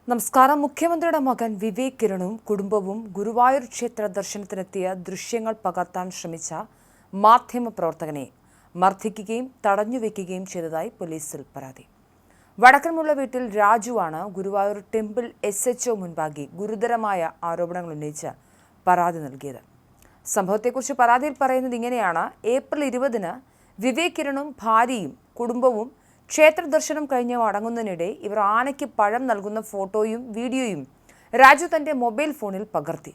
നമസ്കാരം. മുഖ്യമന്ത്രിയുടെ മകൻ വിവേക് കിരണും കുടുംബവും ഗുരുവായൂർ ക്ഷേത്ര ദർശനത്തിനെത്തിയ ദൃശ്യങ്ങൾ പകർത്താൻ ശ്രമിച്ച മാധ്യമപ്രവർത്തകനെ മർദ്ദിക്കുകയും തടഞ്ഞുവെക്കുകയും ചെയ്തതായി പോലീസിൽ പരാതി. വടക്കൻമുള്ള വീട്ടിൽ രാജുവാണ് ഗുരുവായൂർ ടെമ്പിൾ SHO മുൻപാകെ ഗുരുതരമായ ആരോപണങ്ങൾ ഉന്നയിച്ച് പരാതി നൽകിയത്. സംഭവത്തെക്കുറിച്ച് പരാതിയിൽ പറയുന്നത് ഇങ്ങനെയാണ്. ഏപ്രിൽ 20-ന് വിവേക് കിരണും ഭാര്യയും കുടുംബവും ക്ഷേത്ര ദർശനം കഴിഞ്ഞ് മടങ്ങുന്നതിനിടെ ഇവർ ആനയ്ക്ക് പഴം നൽകുന്ന ഫോട്ടോയും വീഡിയോയും രാജു തന്റെ മൊബൈൽ ഫോണിൽ പകർത്തി.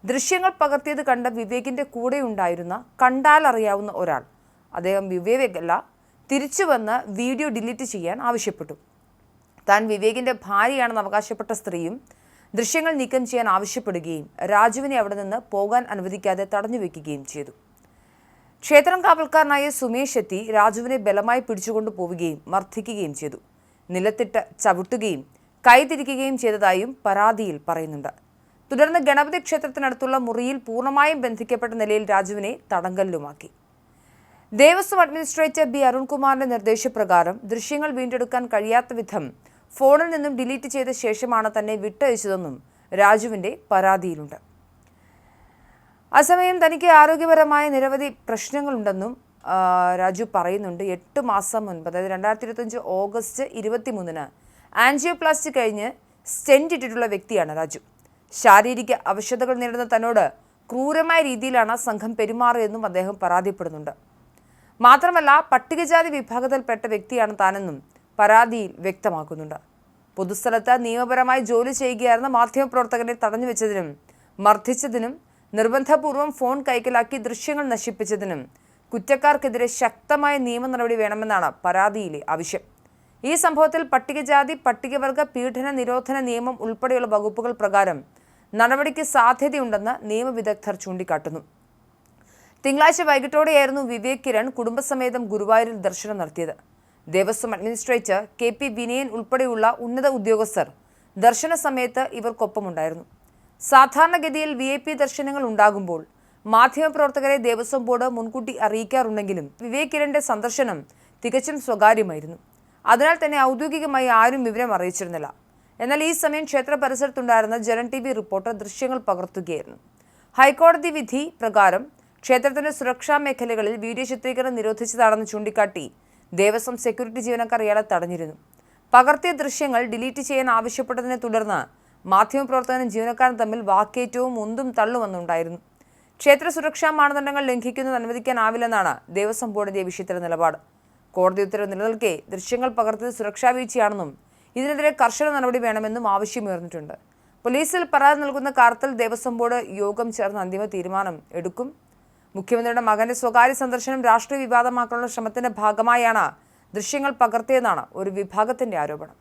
ദൃശ്യങ്ങൾ പകർത്തിയത് കണ്ട വിവേകിന്റെ കൂടെയുണ്ടായിരുന്ന കണ്ടാലറിയാവുന്ന ഒരാൾ, അദ്ദേഹം വിവേകല്ല, തിരിച്ചു വന്ന് വീഡിയോ ഡിലീറ്റ് ചെയ്യാൻ ആവശ്യപ്പെട്ടു. താൻ വിവേകിന്റെ ഭാര്യയാണെന്ന് അവകാശപ്പെട്ട സ്ത്രീയും ദൃശ്യങ്ങൾ നീക്കം ചെയ്യാൻ ആവശ്യപ്പെടുകയും രാജുവിനെ അവിടെ നിന്ന് പോകാൻ അനുവദിക്കാതെ തടഞ്ഞുവെക്കുകയും ചെയ്തു. ക്ഷേത്രം കാവൽക്കാരനായ സുമേഷ് എത്തി രാജുവിനെ ബലമായി പിടിച്ചുകൊണ്ടു പോവുകയും മർദ്ദിക്കുകയും ചെയ്തു. നിലത്തിട്ട് ചവിട്ടുകയും കൈതിരിക്കുകയും ചെയ്തതായും പരാതിയിൽ പറയുന്നുണ്ട്. തുടർന്ന് ഗണപതി ക്ഷേത്രത്തിനടുത്തുള്ള മുറിയിൽ പൂർണ്ണമായും ബന്ധിക്കപ്പെട്ട നിലയിൽ രാജുവിനെ തടങ്കലിലുമാക്കി. Devaswom administrator B. അരുൺകുമാറിന്റെ നിർദ്ദേശപ്രകാരം ദൃശ്യങ്ങൾ വീണ്ടെടുക്കാൻ കഴിയാത്ത വിധം ഫോണിൽ നിന്നും ഡിലീറ്റ് ചെയ്ത ശേഷമാണ് തന്നെ വിട്ടയച്ചതെന്നും രാജുവിന്റെ പരാതിയിലുണ്ട്. അസമയം തനിക്ക് ആരോഗ്യപരമായ നിരവധി പ്രശ്നങ്ങളുണ്ടെന്നും രാജു പറയുന്നുണ്ട്. 8 മാസം മുൻപ്, അതായത് 2025 ഓഗസ്റ്റ് 23-ന് ആൻജിയോപ്ലാസ്റ്റി കഴിഞ്ഞ് സ്റ്റെന്റ് ഇട്ടിട്ടുള്ള വ്യക്തിയാണ് രാജു. ശാരീരിക അവശതകൾ നേരിടുന്ന തന്നോട് ക്രൂരമായ രീതിയിലാണ് സംഘം പെരുമാറിയതെന്നും അദ്ദേഹം പരാതിപ്പെടുന്നുണ്ട്. മാത്രമല്ല, പട്ടികജാതി വിഭാഗത്തിൽപ്പെട്ട വ്യക്തിയാണ് താനെന്നും പരാതിയിൽ വ്യക്തമാക്കുന്നുണ്ട്. പൊതുസ്ഥലത്ത് നിയമപരമായി ജോലി ചെയ്യുകയായിരുന്ന മാധ്യമപ്രവർത്തകനെ തടഞ്ഞുവെച്ചതിനും മർദ്ദിച്ചതിനും നിർബന്ധപൂർവ്വം ഫോൺ കൈക്കലാക്കി ദൃശ്യങ്ങൾ നശിപ്പിച്ചതിനും കുറ്റക്കാർക്കെതിരെ ശക്തമായ നിയമ നടപടി വേണമെന്നാണ് പരാതിയിലെ ആവശ്യം. ഈ സംഭവത്തിൽ പട്ടികജാതി പട്ടികവർഗ പീഡന നിരോധന നിയമം ഉൾപ്പെടെയുള്ള വകുപ്പുകൾ പ്രകാരം നടപടിക്ക് സാധ്യതയുണ്ടെന്ന് നിയമവിദഗ്ധർ ചൂണ്ടിക്കാട്ടുന്നു. തിങ്കളാഴ്ച വൈകിട്ടോടെയായിരുന്നു വിവേക് കിരൺ കുടുംബസമേതം ഗുരുവായൂരിൽ ദർശനം നടത്തിയത്. ദേവസ്വം അഡ്മിനിസ്ട്രേറ്റർ KP വിനയൻ ഉൾപ്പെടെയുള്ള ഉന്നത ഉദ്യോഗസ്ഥർ ദർശന സമയത്ത് ഇവർക്കൊപ്പമുണ്ടായിരുന്നു. സാധാരണഗതിയിൽ VIP ദർശനങ്ങൾ ഉണ്ടാകുമ്പോൾ മാധ്യമപ്രവർത്തകരെ ദേവസ്വം ബോർഡ് മുൻകൂട്ടി അറിയിക്കാറുണ്ടെങ്കിലും വിവേക് കിരണിന്റെ സന്ദർശനം തികച്ചും സ്വകാര്യമായിരുന്നു. അതിനാൽ തന്നെ ഔദ്യോഗികമായി ആരും വിവരം അറിയിച്ചിരുന്നില്ല. എന്നാൽ ഈ സമയം ക്ഷേത്ര പരിസരത്തുണ്ടായിരുന്ന ജനൻ TV റിപ്പോർട്ടർ ദൃശ്യങ്ങൾ പകർത്തുകയായിരുന്നു. ഹൈക്കോടതി വിധി പ്രകാരം ക്ഷേത്രത്തിന്റെ സുരക്ഷാ മേഖലകളിൽ വീഡിയോ ചിത്രീകരണം നിരോധിച്ചതാണെന്ന് ചൂണ്ടിക്കാട്ടി ദേവസ്വം സെക്യൂരിറ്റി ജീവനക്കാർ ഇയാളെ തടഞ്ഞിരുന്നു. പകർത്തിയ ദൃശ്യങ്ങൾ ഡിലീറ്റ് ചെയ്യാൻ ആവശ്യപ്പെട്ടതിനെ തുടർന്ന് മാധ്യമപ്രവർത്തകനും ജീവനക്കാരും തമ്മിൽ വാക്കേറ്റവും ഉന്തും തള്ളുമെന്നുണ്ടായിരുന്നു. ക്ഷേത്ര സുരക്ഷാ മാനദണ്ഡങ്ങൾ ലംഘിക്കുന്നത് അനുവദിക്കാനാവില്ലെന്നാണ് ദേവസ്വം ബോർഡിന്റെ വിഷയത്തിലെ നിലപാട്. കോടതി ഉത്തരവ് നിലനിൽക്കെ ദൃശ്യങ്ങൾ പകർത്തിയത് സുരക്ഷാ വീഴ്ചയാണെന്നും ഇതിനെതിരെ കർശന നടപടി വേണമെന്നും ആവശ്യമുയർന്നിട്ടുണ്ട്. പോലീസിൽ പരാതി നൽകുന്ന കാര്യത്തിൽ ദേവസ്വം ബോർഡ് യോഗം ചേർന്ന് അന്തിമ തീരുമാനം എടുക്കും. മുഖ്യമന്ത്രിയുടെ മകന്റെ സ്വകാര്യ സന്ദർശനം രാഷ്ട്രീയ വിവാദമാക്കാനുള്ള ശ്രമത്തിന്റെ ഭാഗമായാണ് ദൃശ്യങ്ങൾ പകർത്തിയെന്നാണ് ഒരു വിഭാഗത്തിന്റെ ആരോപണം.